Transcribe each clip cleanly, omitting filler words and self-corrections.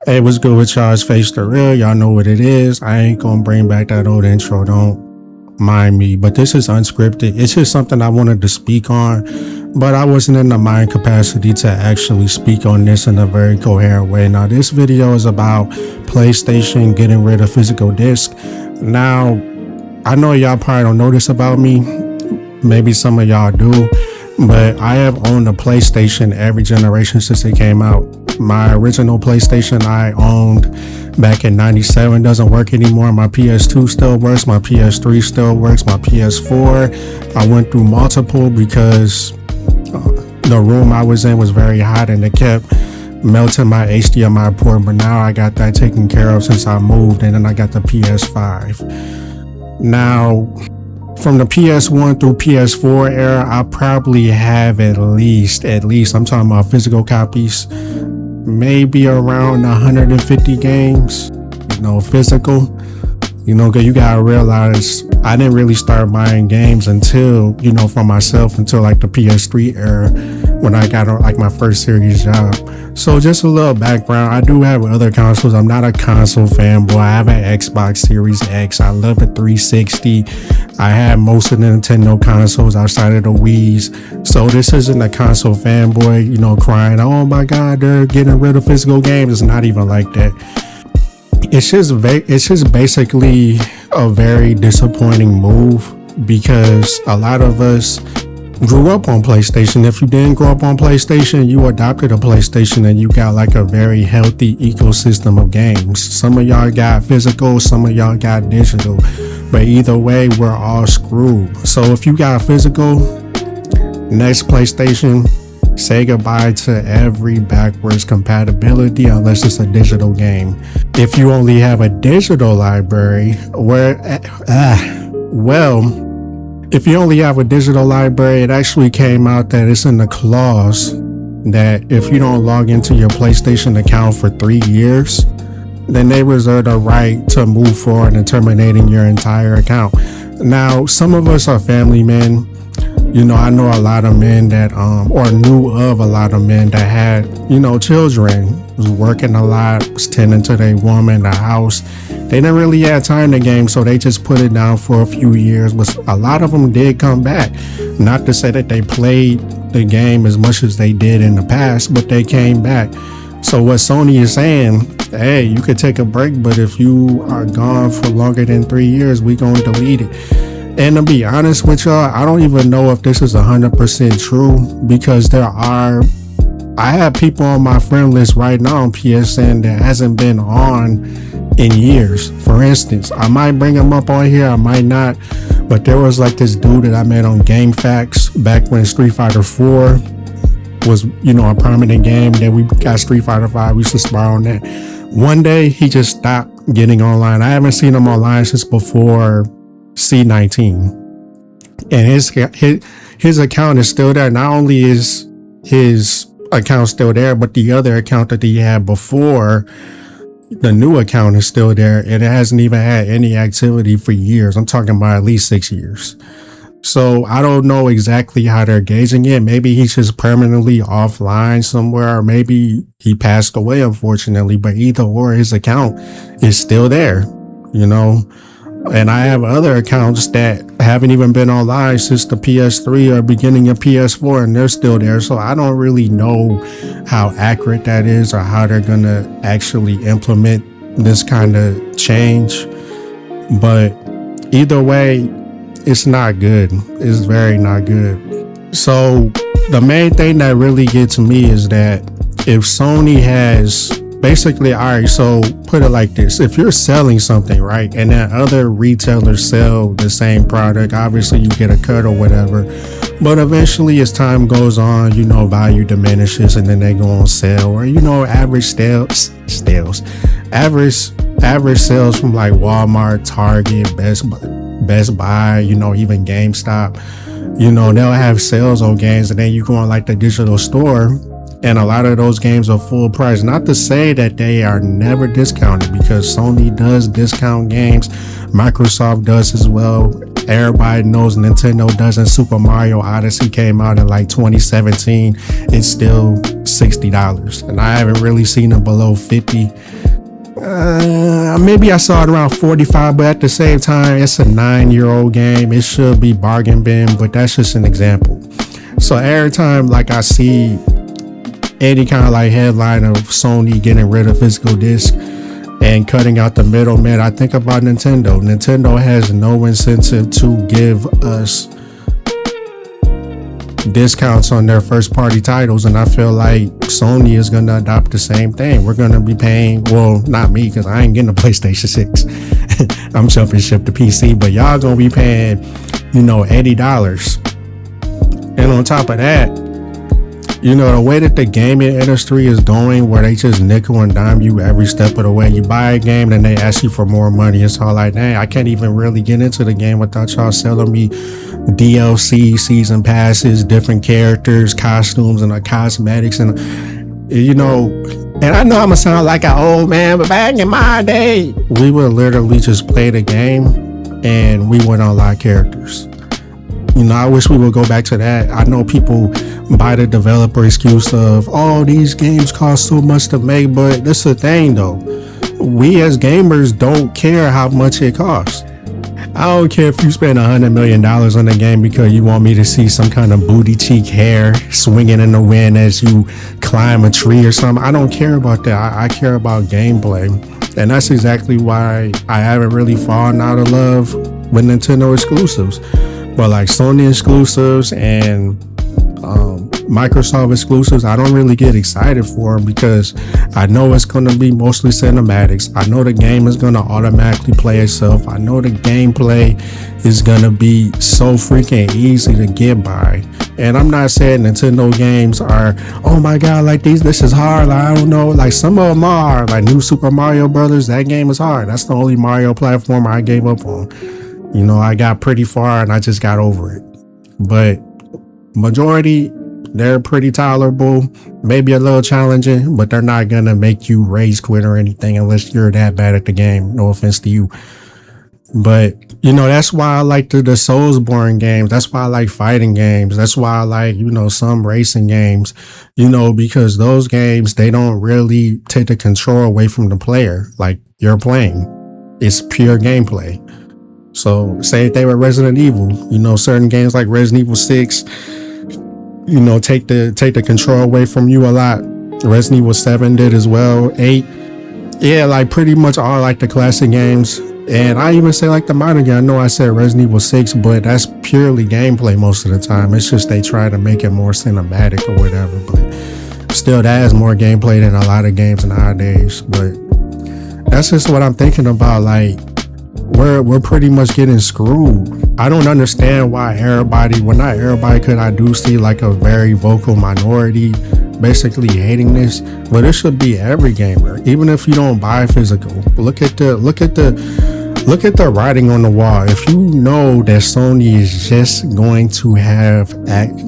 Hey, what's good with y'all? It's Face the Real. Y'all know what it is. I ain't gonna bring back that old intro. Don't mind me. But this is unscripted. It's just something I wanted to speak on, but I wasn't in the mind capacity to actually speak on this in a very coherent way. Now, this video is about PlayStation getting rid of physical disc. Now, I know y'all probably don't know this about me. Maybe some of y'all do, but I have owned a PlayStation every generation since it came out. My original PlayStation I owned back in '97 doesn't work anymore. My PS2 still works. My PS3 still works. My PS4, I went through multiple because the room I was in was very hot and it kept melting my HDMI port. But now I got that taken care of since I moved, and then I got the PS5. Now, from the PS1 through PS4 era, I probably have at least, I'm talking about physical copies, maybe around 150 games, physical, because you gotta realize I didn't really start buying games until, for myself, until like the PS3 era, when I got like my first serious job. So just a little background, I do have other consoles. I'm not a console fanboy. I have an Xbox Series X. I love the 360. I have most of the Nintendo consoles outside of the Wii's. So this isn't a console fanboy, crying, oh my God, they're getting rid of physical games. It's not even like that. It's just basically a very disappointing move, because a lot of us grew up on PlayStation. If you didn't grow up on PlayStation, you adopted a PlayStation and you got like a very healthy ecosystem of games. Some of y'all got physical, some of y'all got digital, but either way, we're all screwed. So if you got physical, next PlayStation, say goodbye to every backwards compatibility unless it's a digital game. If you only have a digital library, if you only have a digital library, it actually came out that it's in the clause that if you don't log into your PlayStation account for 3 years, then they reserve the right to move forward and terminating your entire account. Now, some of us are family men. I know a lot of men that, or knew of a lot of men that had, children, was working a lot, was tending to their woman, the house. They didn't really have time to game, so they just put it down for a few years. But a lot of them did come back. Not to say that they played the game as much as they did in the past, but they came back. So what Sony is saying, hey, you could take a break, but if you are gone for longer than 3 years, we gonna delete it. And to be honest with y'all, I don't even know if this is 100% true, because I have people on my friend list right now on PSN that hasn't been on in years. For instance, I might bring him up on here, I might not, but there was like this dude that I met on GameFAQs back when Street Fighter 4 was, a prominent game. Then we got Street Fighter 5, we used to spar on that. One day, he just stopped getting online. I haven't seen him online since before C19, and his account is still there. Not only is his account still there, but the other account that he had before, the new account, is still there, and it hasn't even had any activity for years. I'm talking about at least 6 years. So I don't know exactly how they're gauging it. Maybe he's just permanently offline somewhere, or maybe he passed away, unfortunately. But either or, his account is still there, And I have other accounts that haven't even been online since the PS3 or beginning of PS4, and they're still there. So I don't really know how accurate that is, or how they're going to actually implement this kind of change. But either way, it's not good. It's very not good. So the main thing that really gets me is that if Sony has basically, all right, so put it like this. If you're selling something, right, and then other retailers sell the same product, obviously you get a cut or whatever. But eventually, as time goes on, value diminishes, and then they go on sale. Or, average sales, average sales from like Walmart, Target, Best Buy, even GameStop, they'll have sales on games, and then you go on like the digital store, and a lot of those games are full price. Not to say that they are never discounted, because Sony does discount games. Microsoft does as well. Everybody knows Nintendo doesn't. Super Mario Odyssey came out in like 2017. It's still $60, and I haven't really seen it below 50. Maybe I saw it around 45, but at the same time, it's a 9-year-old game. It should be bargain bin, but that's just an example. So every time like I see any kind of like headline of Sony getting rid of physical disc and cutting out the middleman, I think about Nintendo. Nintendo has no incentive to give us discounts on their first party titles, and I feel like Sony is going to adopt the same thing. We're going to be paying, well, not me, because I ain't getting a PlayStation 6. I'm jumping ship to PC, but y'all gonna be paying, $80. And on top of that, the way that the gaming industry is going, where they just nickel and dime you every step of the way. You buy a game, then they ask you for more money. It's all like, dang, I can't even really get into the game without y'all selling me DLC, season passes, different characters, costumes, and cosmetics, and and I know I'm gonna sound like an old man, but back in my day, we would literally just play the game and we would unlock characters. I wish we would go back to that. I know people buy the developer excuse of, oh, these games cost so much to make, but that's the thing though. We as gamers don't care how much it costs. I don't care if you spend $100 million on the game because you want me to see some kind of booty cheek hair swinging in the wind as you climb a tree or something. I don't care about that. I care about gameplay. And that's exactly why I haven't really fallen out of love with Nintendo exclusives. But like Sony exclusives and Microsoft exclusives, I don't really get excited for them because I know it's going to be mostly cinematics. I know the game is going to automatically play itself. I know the gameplay is going to be so freaking easy to get by. And I'm not saying Nintendo games are, oh my god, like this is hard. Like, I don't know, like some of them are, like New Super Mario Brothers. That game is hard. That's the only Mario platform I gave up on. I got pretty far and I just got over it. But majority, they're pretty tolerable, maybe a little challenging, but they're not gonna make you rage quit or anything unless you're that bad at the game. No offense to you. But that's why I like the Soulsborne games. That's why I like fighting games. That's why I like, some racing games, because those games, they don't really take the control away from the player. Like you're playing. It's pure gameplay. So same thing with Resident Evil. Certain games like Resident Evil 6, take the control away from you a lot. Resident Evil 7 did as well. 8, yeah, like pretty much all like the classic games. And I even say like the modern game. I know I said Resident Evil 6, but that's purely gameplay most of the time. It's just they try to make it more cinematic or whatever. But still, that has more gameplay than a lot of games nowadays. But that's just what I'm thinking about. Like, we're pretty much getting screwed. I don't understand why everybody, well, not everybody, because I do see like a very vocal minority basically hating this, but it should be every gamer, even if you don't buy physical. Look at the writing on the wall. If you know that Sony is just going to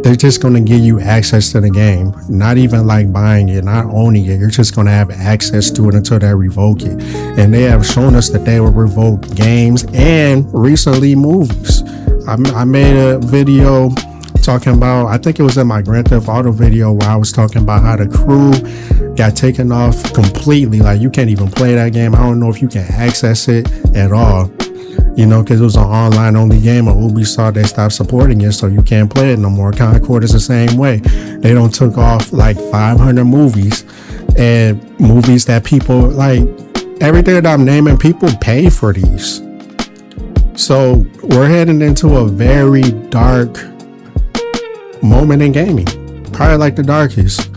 they're just going to give you access to the game, not even like buying it, not owning it, you're just going to have access to it until they revoke it. And they have shown us that they will revoke games and recently movies. I made a video talking about, I think it was in my Grand Theft Auto video, where I was talking about how the crew got taken off completely. Like you can't even play that game. I don't know if you can access it at all, because it was an online only game. Or Ubisoft, they stopped supporting it, so you can't play it no more. Concord is the same way. They don't took off like 500 movies, and movies that people like, everything that I'm naming, people pay for these. So we're heading into a very dark moment in gaming, probably like the darkest,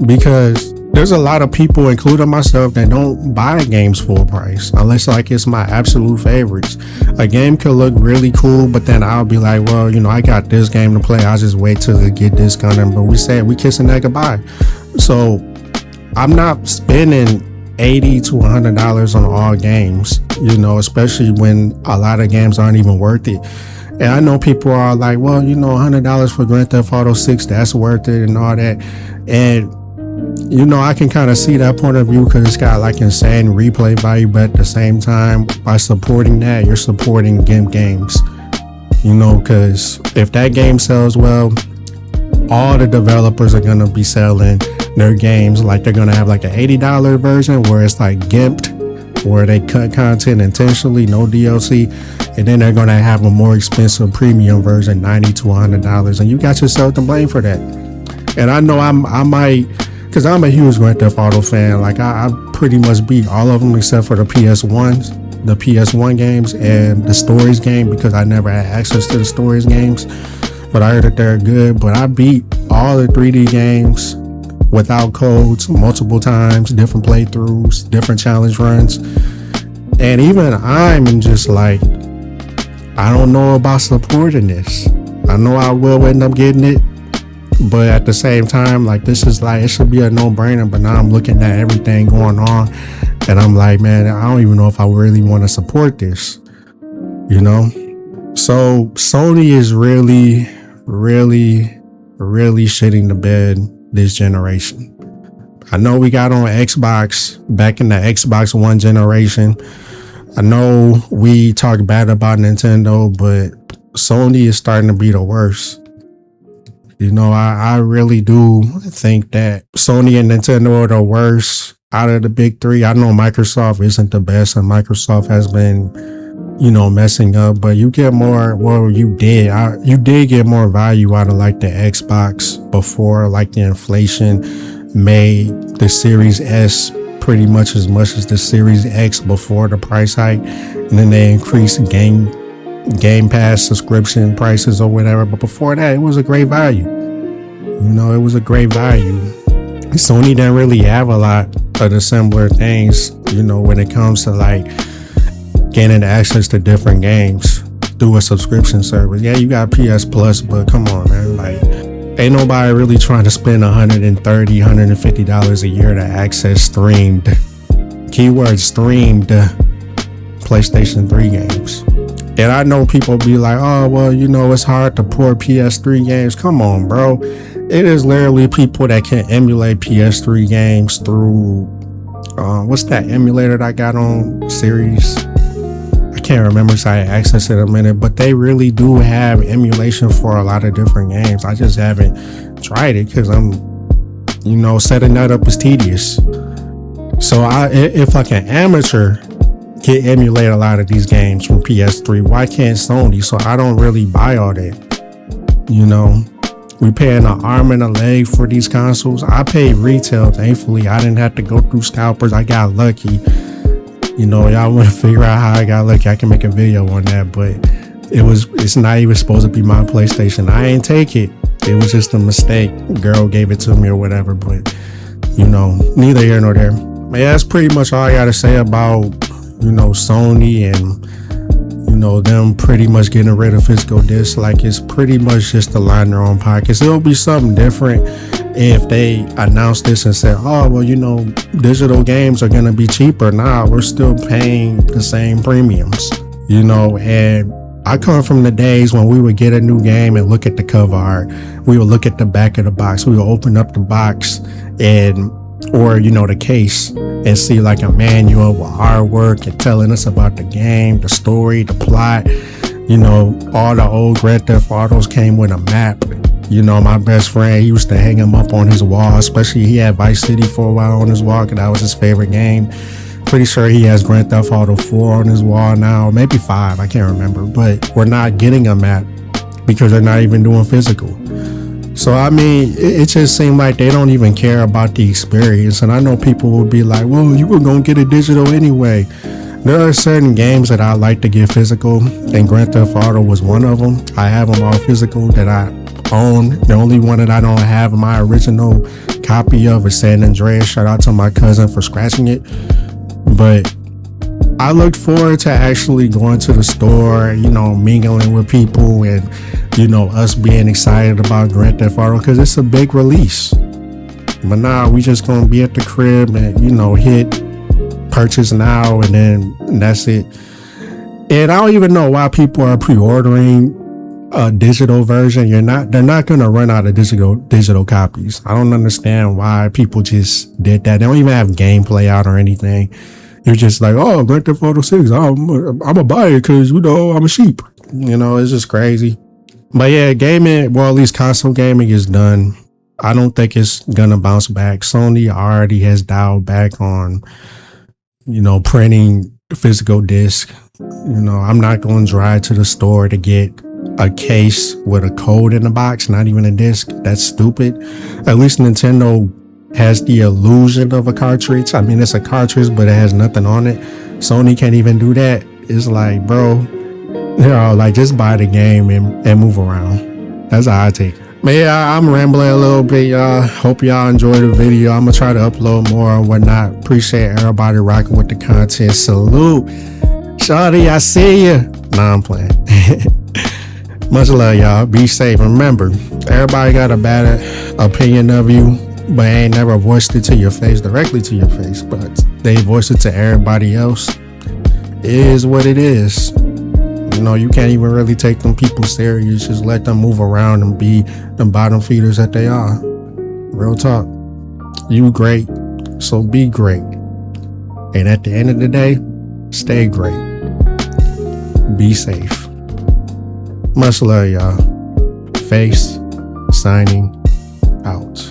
because there's a lot of people, including myself, that don't buy games full price unless like it's my absolute favorites. A game could look really cool, but then I'll be like, well, I got this game to play, I'll just wait till it get discounted. But we kissing that goodbye. So I'm not spending $80 to $100 on all games, especially when a lot of games aren't even worth it. And I know people are like, well, $100 for Grand Theft Auto 6, that's worth it and all that. And, I can kind of see that point of view because it's got like insane replay value. But at the same time, by supporting that, you're supporting games, because if that game sells well, all the developers are going to be selling. their games. Like they're gonna have like an $80 version where it's like gimped, where they cut content intentionally, no DLC, and then they're gonna have a more expensive premium version, $90 to $100, and you got yourself to blame for that. And I know I might, because I'm a huge Grand Theft Auto fan. Like I pretty much beat all of them except for the PS1 games and the Stories game, because I never had access to the Stories games. But I heard that they're good. But I beat all the 3D games without codes multiple times, different playthroughs, different challenge runs. And even I'm just like, I don't know about supporting this. I know I will end up getting it, but at the same time, like, this is like, it should be a no-brainer. But now I'm looking at everything going on, and I'm like, man, I don't even know if I really want to support this, you know? So Sony is really shitting the bed this generation. I know we got on Xbox back in the Xbox One generation. I know we talk bad about Nintendo, but Sony is starting to be the worst. You know, I really do think that Sony and Nintendo are the worst out of the big three. I know Microsoft isn't the best, and Microsoft has been, you know, messing up, but you get more, well, you did get more value out of like the Xbox before, like the inflation made the Series S pretty much as the Series X before the price hike, and then they increased Game Pass subscription prices or whatever. But before that, it was a great value. You know, it was a great value. Sony didn't really have a lot of the similar things, you know, when it comes to like gaining access to different games through a subscription service. Yeah, you got PS Plus, but come on, man. Like, ain't nobody really trying to spend $130, $150 a year to access streamed, keyword streamed, PlayStation 3 games. And I know people be like, oh, well, you know, it's hard to port PS3 games. Come on, bro. It is literally people that can emulate PS3 games through, what's that emulator that I got on Series? I can't remember, so I access it in a minute, but they really do have emulation for a lot of different games. I just haven't tried it because I'm, you know, setting that up is tedious. So if like an amateur can emulate a lot of these games from PS3, why can't Sony? So I don't really buy all that. You know, we paying an arm and a leg for these consoles. I paid retail, thankfully. I didn't have to go through scalpers. I got lucky. You know, y'all want to figure out how I got lucky, I can make a video on that, but it's not even supposed to be my PlayStation. I ain't take it. It was just a mistake. Girl gave it to me or whatever, but, you know, neither here nor there. But yeah, that's pretty much all I got to say about, you know, Sony and, you know, them pretty much getting rid of physical discs. Like, it's pretty much just to line their own pockets. It'll be something different if they announce this and say, oh, well, you know, digital games are going to be cheaper. Nah, we're still paying the same premiums, you know. And I come from the days when we would get a new game and look at the cover art. We would look at the back of the box. We would open up the box or, you know, the case, and see like a manual with artwork and telling us about the game, the story, the plot. You know, all the old Grand Theft Autos came with a map. You know, my best friend, he used to hang him up on his wall, especially he had Vice City for a while on his wall because that was his favorite game. Pretty sure he has Grand Theft Auto 4 on his wall now, maybe 5, I can't remember. But we're not getting a map because they're not even doing physical. So, I mean, it just seemed like they don't even care about the experience. And I know people will be like, well, you were going to get a digital anyway. There are certain games that I like to get physical, and Grand Theft Auto was one of them. I have them all physical that I own. The only one that I don't have my original copy of is San Andreas. Shout out to my cousin for scratching it. But I looked forward to actually going to the store, you know, mingling with people and, you know, us being excited about Grand Theft Auto because it's a big release. But now we just gonna be at the crib and, you know, hit purchase now and then that's it. And I don't even know why people are pre-ordering a digital version. They're not gonna run out of digital copies. I don't understand why people just did that. They don't even have gameplay out or anything. You're just like, oh, Grand Theft Auto 6, I'm gonna buy it because, you know, I'm a sheep. You know, it's just crazy. But yeah, gaming, well, at least console gaming is done. I don't think it's gonna bounce back. Sony already has dialed back on, printing physical disc. I'm not going to drive to the store to get a case with a code in the box, not even a disc. That's stupid. At least Nintendo has the illusion of a cartridge. I mean, it's a cartridge, but it has nothing on it. Sony can't even do that. It's like, bro, like just buy the game and move around. That's how I take it. But yeah, I'm rambling a little bit, y'all. Hope y'all enjoyed the video. I'm gonna try to upload more and whatnot. Appreciate everybody rocking with the content. Salute. Shawty, I see ya. Nah, I'm playing. Much love, y'all. Be safe. Remember, everybody got a bad opinion of you, but ain't never voiced it to your face, directly to your face, but they voice it to everybody else. It is what it is. You can't even really take them people serious. Just let them move around and be the bottom feeders that they are. Real talk. You great, so be great. And at the end of the day, stay great. Be safe. Much love, y'all. Face signing out.